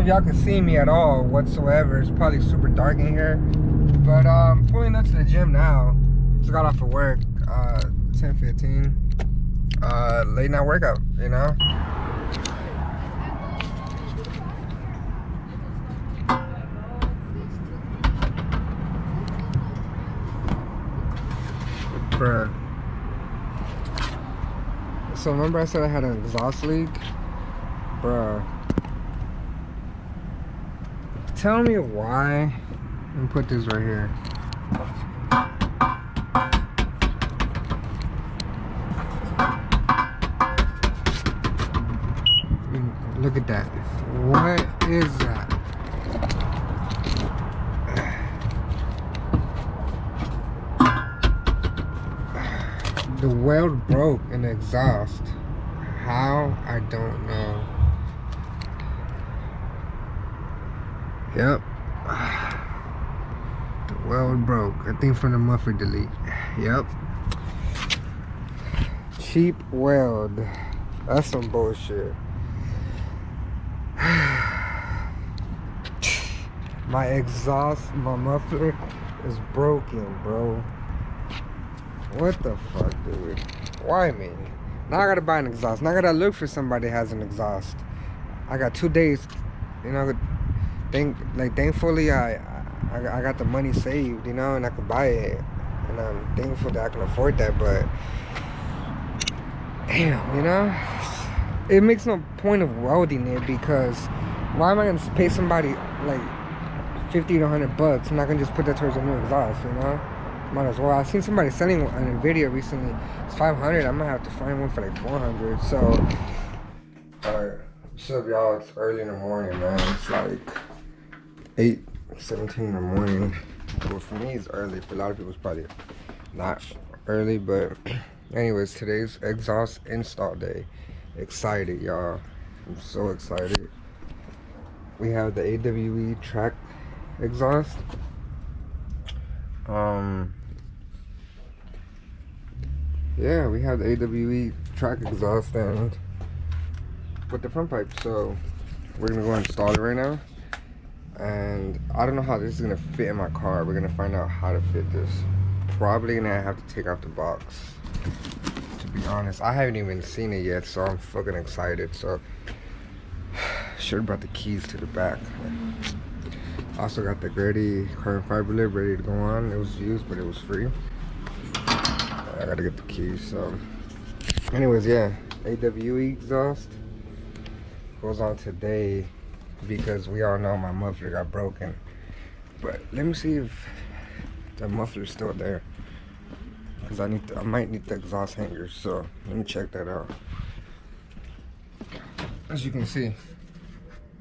if y'all can see me at all whatsoever. It's probably super dark in here. But I'm pulling up to the gym now. Just got off of work, 10:15. Late night workout, you know? Bruh. So remember I said I had an exhaust leak? Bruh. Tell me why. Let me put this right here. Look at that. What is that? The weld broke in the exhaust. How? I don't know. Yep. The weld broke. I think from the muffler delete. Yep. Cheap weld. That's some bullshit. My exhaust, my muffler is broken, bro. What the fuck, dude? Why me? Now I gotta buy an exhaust. Now I gotta look for somebody that has an exhaust. I got 2 days, you know. Thankfully, I got the money saved, you know, and I could buy it. And I'm thankful that I can afford that. But damn, you know, it makes no point of welding it, because why am I gonna pay somebody like 50 to 100 bucks? I'm not gonna just put that towards a new exhaust, you know. Might as well. I've seen somebody selling one in a video recently. It's 500. I'm gonna have to find one for like 400. So, alright, what's up, y'all? It's early in the morning, man. It's like 8:17 in the morning. Well, for me, it's early. For a lot of people, it's probably not early. But, anyways, today's exhaust install day. Excited, y'all. I'm so excited. We have the AWE track exhaust. Yeah, we have the AWE track exhaust and with the front pipe. So we're gonna go install it right now. And I don't know how this is gonna fit in my car. We're gonna find out how to fit this. Probably gonna have to take out the box. To be honest, I haven't even seen it yet, so I'm fucking excited. So should have brought the keys to the back. Also got the Grady carbon fiber lid ready to go on. It was used, but it was free. I gotta get the keys. So anyways, yeah, AWE exhaust goes on today, because we all know my muffler got broken. But let me see if the muffler's still there, because I might need the exhaust hangers. So let me check that out. As you can see,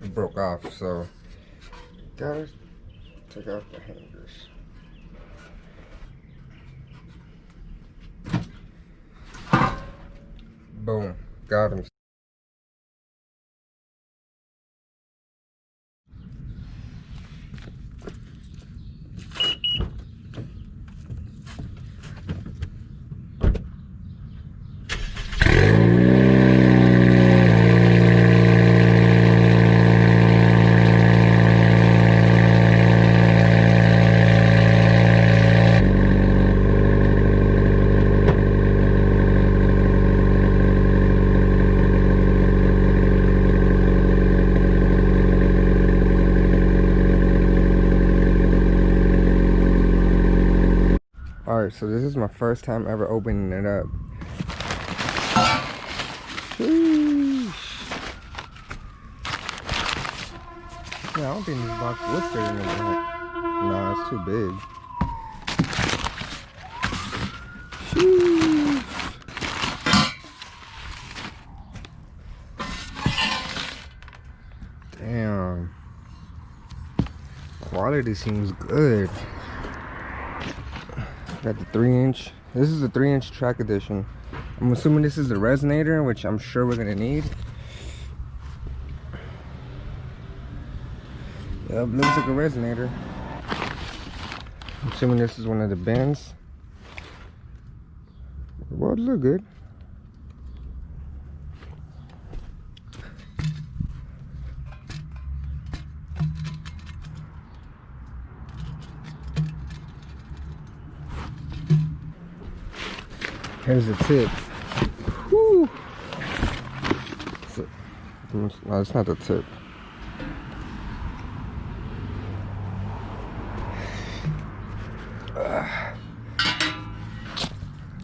it broke off. So gotta take out the hangers. Boom, got him. Alright, so this is my first time ever opening it up. Sheesh. Yeah, I don't think this box would fit in there. Nah, it's too big. Sheesh. Damn. Quality seems good. Got the 3-inch. This is the 3-inch track edition. I'm assuming this is the resonator, which I'm sure we're gonna need. Yep, looks like a resonator. I'm assuming this is one of the bends. Well, it look good. Here's the tip. Whew. No, it's not the tip.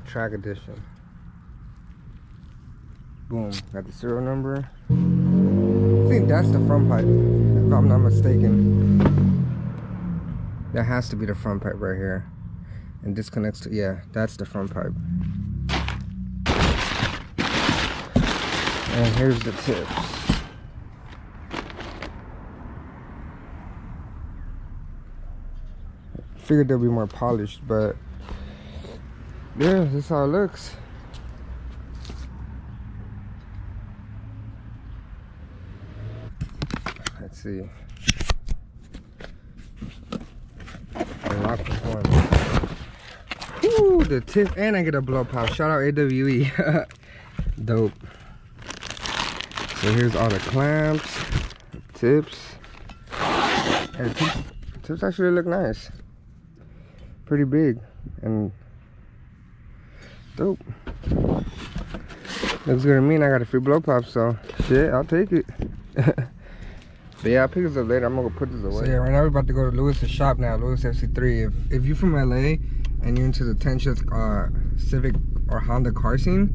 Track edition. Boom, got the serial number. I think that's the front pipe, if I'm not mistaken. That has to be the front pipe right here. And this connects to, yeah, that's the front pipe. And here's the tips. Figured they'll be more polished, but yeah, this is how it looks. Let's see. Unlock performance. Woo, the tip, and I get a blow pop. Shout out AWE. Dope. So here's all the clamps, tips, and tips actually look nice. Pretty big and dope. Looks good to me, and I got a free blow pop, so shit, I'll take it. But yeah, I'll pick this up later. I'm gonna go put this away. So yeah, right now we're about to go to Lewis's shop now, Lewis FC3. If you're from LA and you're into the 10 shift Civic or Honda car scene,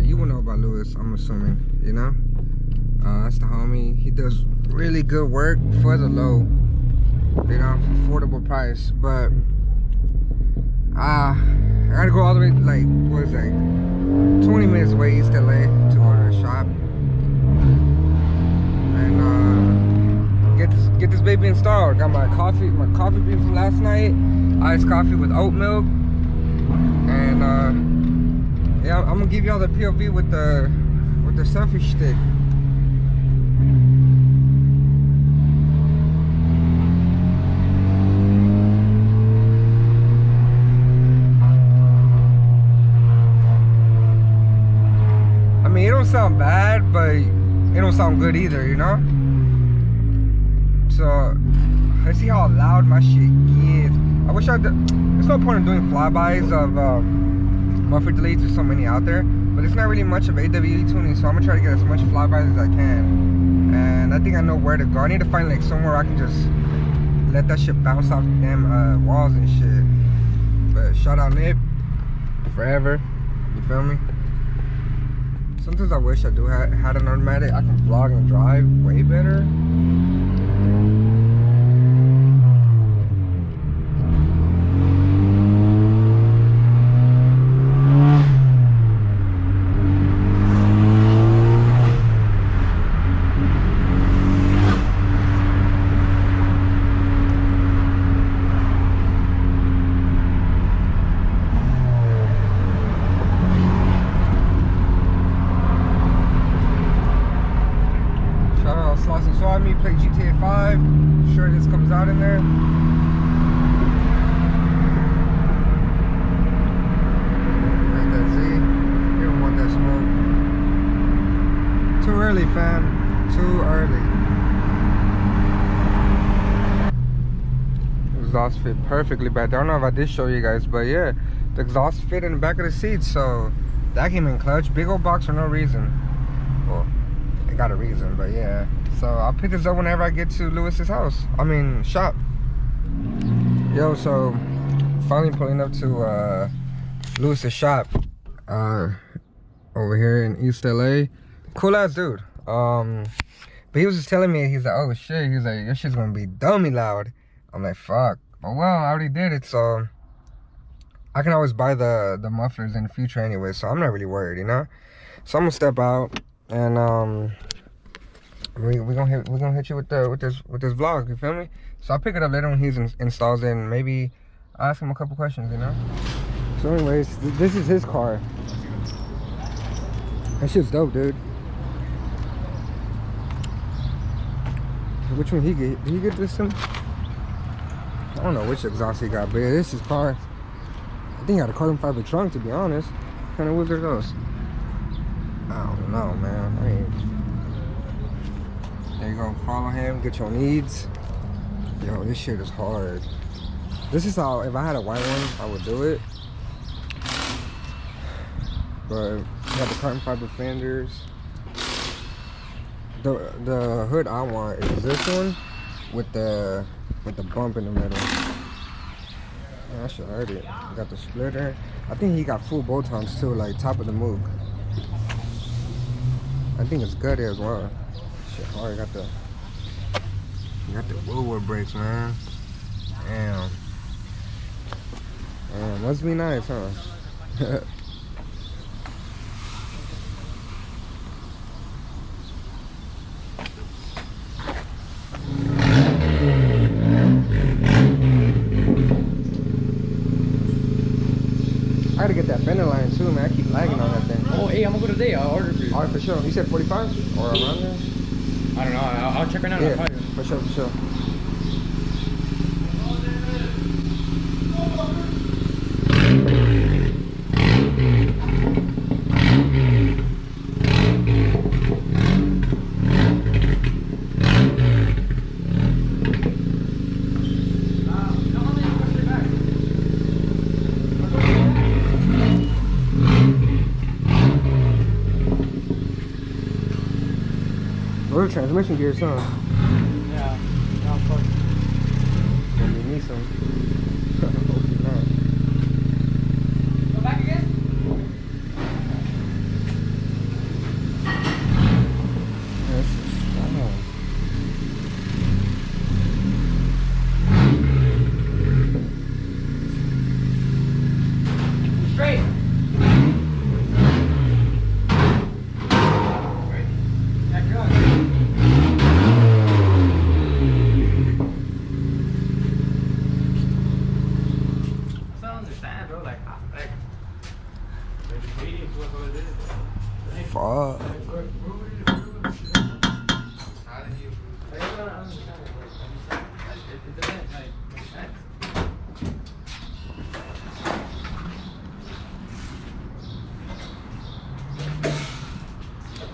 you will know about Lewis, I'm assuming, you know? That's the homie. He does really good work for the low, you know, affordable price. But I gotta go all the way, like, what is that, 20 minutes away East LA to go to the shop and get this baby installed. Got my coffee bean from last night, iced coffee with oat milk, and yeah, I'm gonna give y'all the POV with the selfie stick. I mean, it don't sound bad, but it don't sound good either, you know? So let's see how loud my shit gets. I wish there's no point in doing flybys of muffler deletes. There's so many out there, but there's not really much of AWE tuning, so I'm gonna try to get as much flybys as I can. And I think I know where to go. I need to find like somewhere I can just let that shit bounce off the damn walls and shit. But shout out Nip forever, you feel me? Sometimes I wish I do had an automatic. I can vlog and drive way better. Me play GTA 5. I'm sure this comes out in there. Like that Z. You don't want that smoke. Too early, fam. Too early. Exhaust fit perfectly back there. I don't know if I did show you guys, but yeah, the exhaust fit in the back of the seat, so that came in clutch. Big old box for no reason. Well, it got a reason, but yeah. So I'll pick this up whenever I get to Lewis's house. I mean, shop. Yo, so finally pulling up to Lewis's shop over here in East LA. Cool ass dude. But he was just telling me, he's like, oh shit, he's like, your shit's gonna be dummy loud. I'm like, fuck. Oh well, I already did it, so I can always buy the mufflers in the future anyway, so I'm not really worried, you know? So I'm gonna step out and we're gonna hit you with this vlog, you feel me? So I'll pick it up later when he installs it, and maybe I'll ask him a couple questions, you know? So anyways, this is his car. That shit's dope, dude. Which one he get? Did he get this one? I don't know which exhaust he got, but yeah, this is his car. I think he got a carbon fiber trunk, to be honest. What kind of wheels are those? I don't know, man. I mean, there you go, follow him, get your needs. Yo, this shit is hard. This is how, if I had a white one, I would do it. but we got the carbon fiber fenders. The hood I want is this one with the bump in the middle. Yeah, I should hurt it. We got the splitter. I think he got full bolt ons too, like top of the Moog. I think it's gutted as well. Shit, oh, you got the Woodward brakes, man. Damn. Must be nice, huh? I gotta get that fender line too, man. I keep lagging on that thing. Oh, hey, I'm gonna go today. I'll order for you. Alright, for sure. You said 45 or around there? I don't know. I'll check right now. Yeah, for sure, for sure. Those are transmission gears, huh? Yeah, of course. Then you need some. Hopefully not. Go back again? Yes. Straight. Fuck.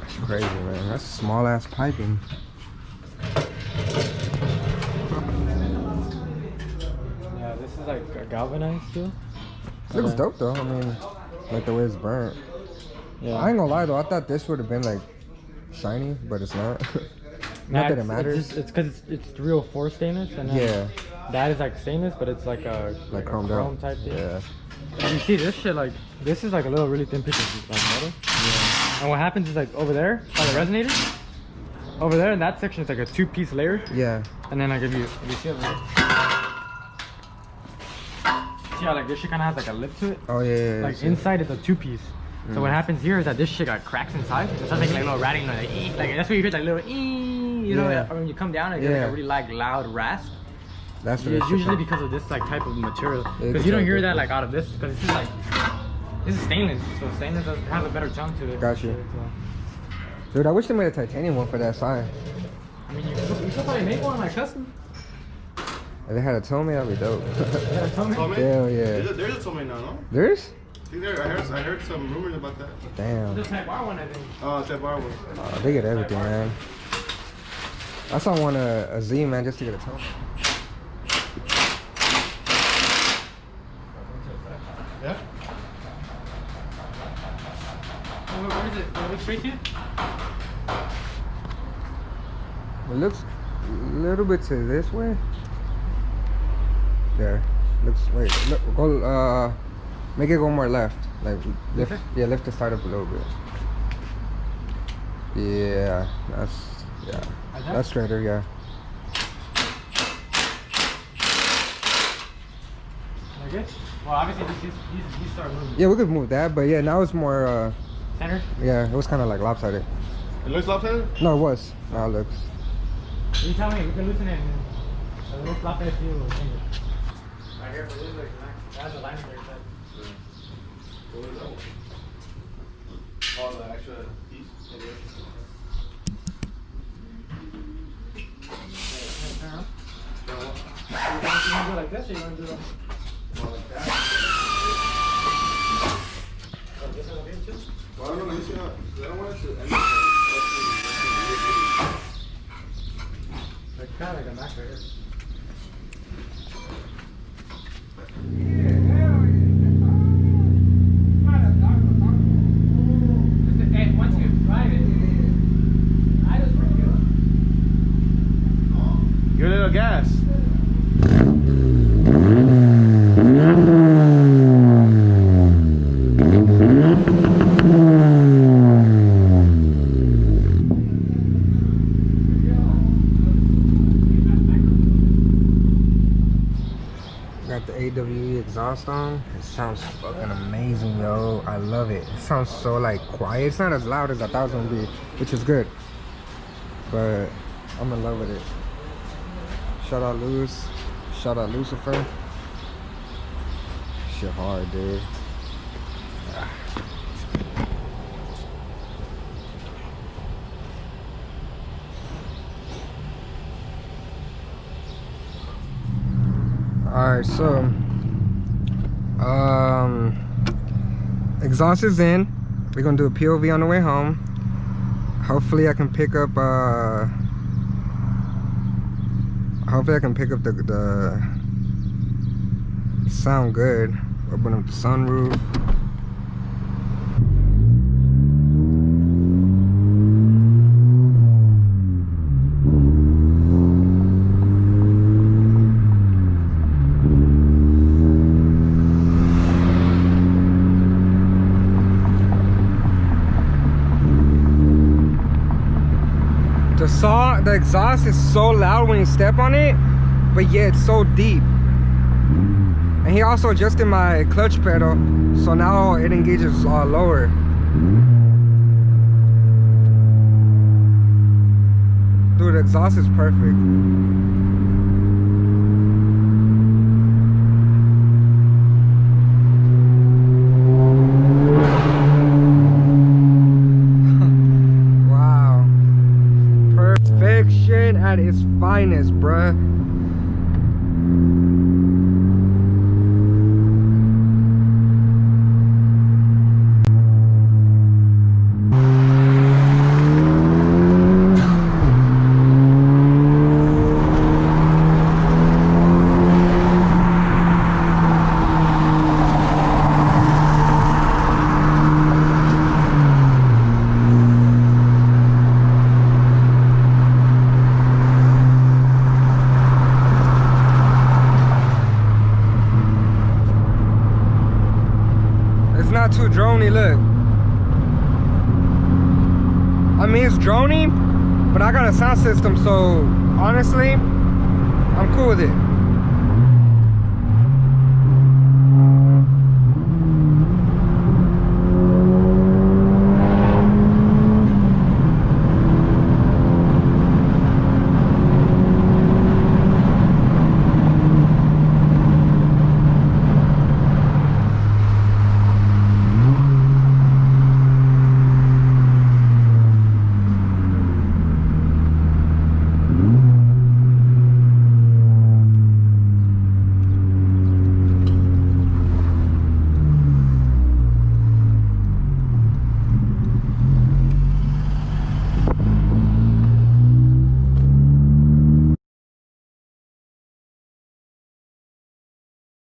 That's crazy, man. That's small ass piping. Yeah, this is like a galvanized steel. Looks dope though. I mean, like the way it's burnt. Yeah. I ain't gonna lie though. I thought this would have been like shiny, but it's not. Not that it matters. It's because it's real 4 stainless, and then Yeah. that is like stainless, but it's like a Chromed chrome out. type thing. Yeah. And you see this shit, like this is like a little really thin piece of like metal. Yeah. And what happens is like over there by the resonator, over there in that section, it's like a 2-piece layer. Yeah. And then like if you see over there, see how like this shit kind of has like a lip to it. Oh yeah. Like inside it's a 2-piece. So what happens here is that this shit got cracks inside. So it's like a little ratting noise, like that's what you hear, like little you know, Yeah. or when you come down and you get like a really like loud rasp. That's what It's it's usually because of this like type of material. Yeah, Because you don't hear that like out of this, because this is like stainless. So stainless has a better tone to it. Got you. Dude, I wish they made a titanium one for that side. I mean, you could probably make one like custom. If they had a Tomei, that'd be dope. Yeah, tell me. Tomei? Hell yeah. There's a Tomei now, no? There's? I think I heard some rumors about that. Damn. This Type R one, I think. Oh, Type R one. They get everything, man. I saw one a Z, man, just to get a Tomei. Yeah? What is it? It looks straight to you? It looks a little bit to this way. There. Looks, wait, look, go, make it go more left. Like, lift, yeah, lift the start up a little bit. Yeah, that's straighter, yeah. Like it? Well, obviously these start moving. Yeah, we could move that, but yeah, now it's more, Center? yeah, it was kind of like lopsided. It looks lopsided? No, it was. Now it looks. You tell me, we can loosen it and it looks lopsided to you, we'll change it. Right here, but this is like, that's a line there. What is that one? Oh, the extra piece? You want to do it like this, or you want to do it like that? This one over here too? Well, I don't know, I don't want it to end Like kind of like a Mac right here. Give it a little gas. Got the AWE exhaust on. It sounds fucking amazing, yo. I love it. It sounds so like quiet. It's not as loud as I thought it was gonna be, which is good. But I'm in love with it. Shout out Lewis. Shout out Lucifer. Shit hard, dude. Alright, so exhaust is in. We're gonna do a POV on the way home. Hopefully I can pick up the sound good. Open up the sunroof. The exhaust is so loud when you step on it, but yeah, it's so deep. And he also adjusted my clutch pedal, so now it engages lower. Dude, the exhaust is perfect. At its finest, bruh. Not too drony, look. I mean, it's drony, but I got a sound system, so honestly, I'm cool with it.